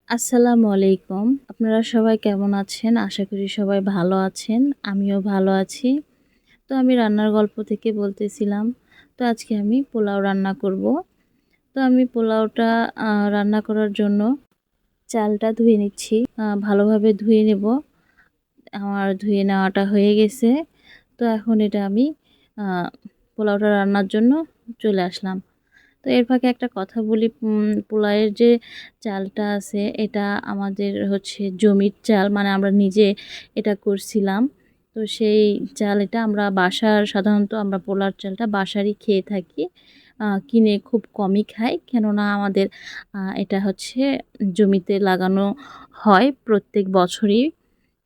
আসসালামু আলাইকুম। আপনারা সবাই কেমন আছেন? আশা করি সবাই ভালো আছেন। আমিও ভালো আছি। তো আমি রান্নার গল্প থেকে বলতেছিলাম। তো আজকে আমি পোলাও রান্না করব। তো আমি পোলাওটা রান্না করার জন্য চালটা ধুয়ে নিচ্ছি। ভালোভাবে ধুয়ে নেব। আমার ধুয়ে নেওয়াটা হয়ে গেছে। তো এখন এটা আমি আ পোলাওটা রান্নার জন্য চলে আসলাম। তো এর ফাঁকে একটা কথা বলি, পোলাওয়ের যে চালটা আছে এটা আমাদের হচ্ছে জমির চাল, মানে আমরা নিজে এটা করছিলাম। তো সেই চাল এটা আমরা সাধারণত আমরা পোলাওর চালটা বাসারই খেয়ে থাকি। কিনে খুব কমই খাই, কেননা আমাদের এটা হচ্ছে জমিতে লাগানো হয় প্রত্যেক বছরই।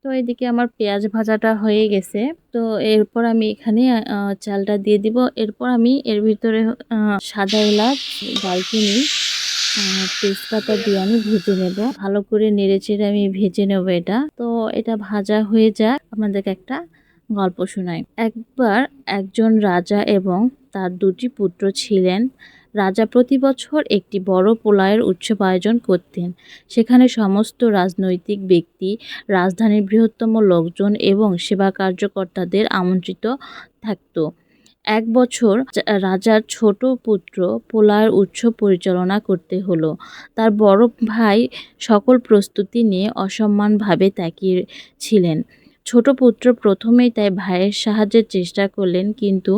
তো এদিকে আমার পেঁয়াজ ভাজাটা হয়ে গেছে। তো এরপর আমি এখানে চালটা দিয়ে দিব। এরপর আমি এর ভিতরে আ সাদা এলাচ, দারচিনি, তেজপাতা দিয়ে আমি ভেজে নেব। ভালো করে নেড়েচেড়ে আমি ভেজে নেব এটা। তো এটা ভাজা হয়ে যাক, আপনাদেরকে একটা গল্প শোনাই। একবার একজন রাজা এবং তার ২ টি পুত্র ছিলেন। রাজা প্রতি বছর একটি বড় পোলাওয়ের উৎসব আয়োজন করতেন। সেখানে সমস্ত রাজনৈতিক ব্যক্তি, রাজধানীর বৃহত্তম লোকজন এবং সেবা কার্যকর্তাদের আমন্ত্রিত থাকত। এক বছর রাজার ছোট পুত্র পোলাওয়ের উৎসব পরিচালনা করতে হলো। তার বড় ভাই সকল প্রস্তুতি নিয়ে অসম্মানভাবে তাকিয়ে ছিলেন। ছোট পুত্র প্রথমেই তাই ভাইয়ের সাহায্যের চেষ্টা করলেন, কিন্তু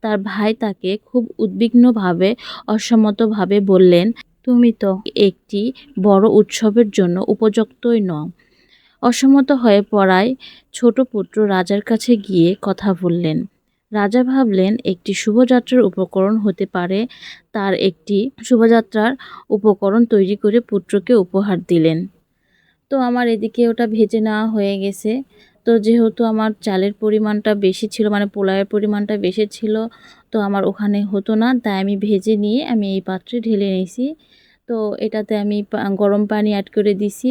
তার ভাই তাকে খুব উদ্বিগ্নভাবে অসম্মতভাবে বললেন, "তুমি তো একটি বড় উৎসবের জন্য উপযুক্তই নও।" অসম্মত হয়ে পড়ায় ছোট পুত্র রাজার কাছে গিয়ে কথা বললেন। রাজা ভাবলেন একটি শুভযাত্রার উপকরণ হতে পারে। তার একটি শোভাযাত্রার উপকরণ তৈরি করে পুত্রকে উপহার দিলেন। তো আমার এদিকে ওটা ভেজে নেওয়া হয়ে গেছে। তো যেহেতু আমার চালের পরিমাণটা বেশি ছিল, মানে পোলাওয়ের পরিমাণটা বেশি ছিল, তো আমার ওখানে হতো না। তাই আমি ভেজে নিয়ে আমি এই পাত্রে ঢেলে নিয়েছি। তো এটাতে আমি গরম পানি অ্যাড করে দিছি।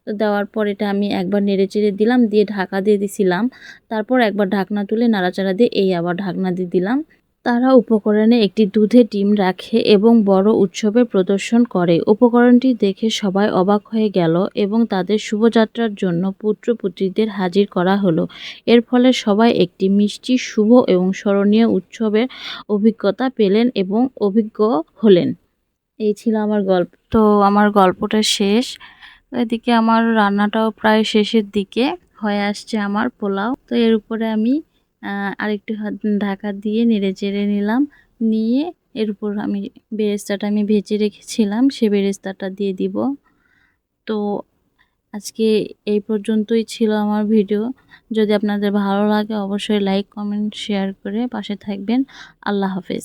তো দেওয়ার পর এটা আমি একবার নেড়েচেড়ে দিলাম, দিয়ে ঢাকা দিয়ে দিছিলাম। তারপর একবার ঢাকনা তুলে নাড়াচাড়া দিয়ে এই আবার ঢাকনা দিয়ে দিলাম। তারা উপকরণে একটি দুধের ডিম রাখে এবং বড় উৎসবে প্রদর্শন করে। উপকরণটি দেখে সবাই অবাক হয়ে গেল এবং তাদের শুভযাত্রার জন্য পুত্র-পুত্রীদের হাজির করা হলো। এর ফলে সবাই একটি মিষ্টি, শুভ এবং স্মরণীয় উৎসবের অভিজ্ঞতা পেলেন এবং অভিজ্ঞ হলেন। এই ছিল আমার গল্প। তো আমার গল্পটা শেষ। এদিকে আমার রান্নাটাও প্রায় শেষের দিকে হয়ে আসছে আমার পোলাও। তো এর উপরে আমি আরেকটু ঢাকা দিয়ে নেড়েচেড়ে নিলাম। নিয়ে এর উপর আমি বেরেস্তাটা আমি ভেজে রেখেছিলাম, সে বেরেস্তাটা দিয়ে দিব। তো আজকে এই পর্যন্তই ছিল আমার ভিডিও। যদি আপনাদের ভালো লাগে অবশ্যই লাইক, কমেন্ট, শেয়ার করে পাশে থাকবেন। আল্লাহ হাফেজ।